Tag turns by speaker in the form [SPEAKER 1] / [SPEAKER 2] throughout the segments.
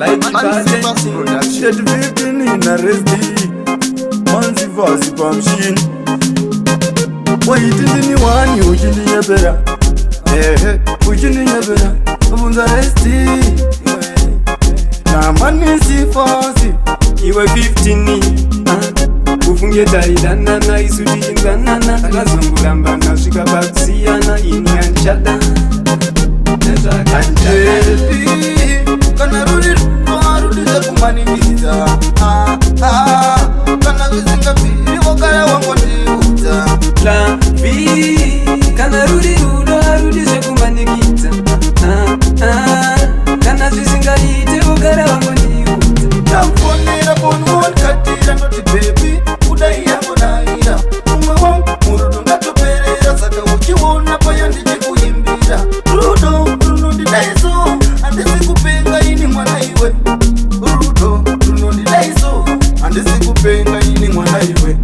[SPEAKER 1] like patenting. Shed victim in a resti. Manzi vazi pa machine. Waitini wani ujini nyebera. Ujini nyebera. Abunza resti. Na mani si fazi. Iwe 15 ufunge taidana na isujinganana. Akazungulamba na shika bakusiyana ini anchada. Kana rudi kumanimiza. Kana vizinga pili wakaya wangu ndiuza.
[SPEAKER 2] La vi kana rudi kumanimiza. Kana vizinga ite wakaya wangu ndiuza.
[SPEAKER 1] Tamfonera bonwon katira noti baby. Udai yangu naira umwe wangu murudu ngatoperera. Saka uchiwona paya ndije kuimbira. Rudo ndidaizo andisi kupenga ini mwana iwe. Rudo ndidaizo andisi kupenga ini mwana iwe.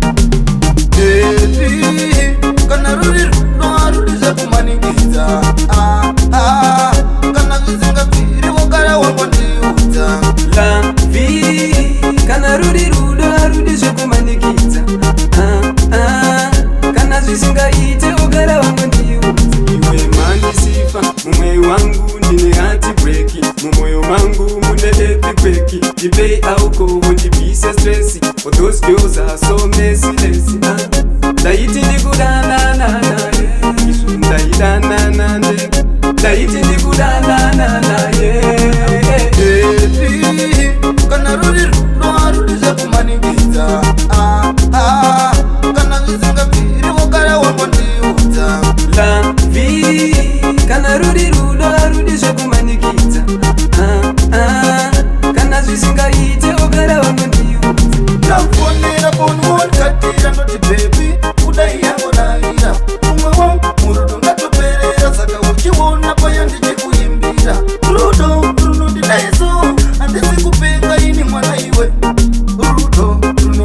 [SPEAKER 1] Baby kana rudiza kumanimiza. Kana vizinga pili wakaya wangu ndiuza.
[SPEAKER 2] La vi kana rudiza kumanimiza. Kana vizinga ite wakaya wangu ndiuza.
[SPEAKER 1] Iwe mani sifa mumwe wangu ndine hati breki. Mumoyo mangu mune epic Dibay auko undibise stressi. For those girls are so merciless. Daiti ndikudana Isu ndaidana Daiti ndikudana Baby kana rudiza kumanimiza. Kana vizinga pili wakaya wangu ndiuza.
[SPEAKER 2] La vi kana rudiza kumanimiza. Kana vizinga ite wakaya wangu ndiuza.
[SPEAKER 1] Tamfonera bonwon katira noti baby. Udai yangu naira umwe wangu murudu ngatoperera. Saka uchiwona paya ndije kuimbira. Rudo ndidaizo andisi kupenga ini mwana iwe. Rudo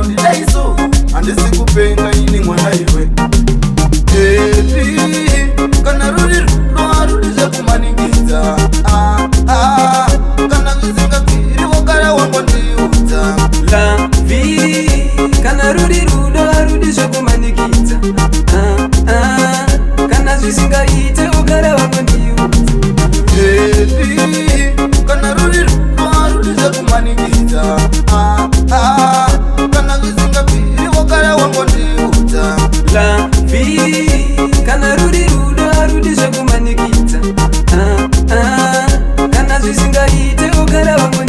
[SPEAKER 1] ndidaizo andisi kupenga ini mwana iwe. Baby kana rudiza kumanimiza. Kana vizinga pili wakaya wangu ndiuza.
[SPEAKER 2] La vi kana rudiza kumanimiza. Kana vizinga ite wakaya wangu ndiuza.
[SPEAKER 1] Baby kana rudiza kumanimiza. Kana vizinga pili wakaya wangu ndiuza.
[SPEAKER 2] La vi kana rudiza kumanimiza. Kana vizinga ite wakaya wangu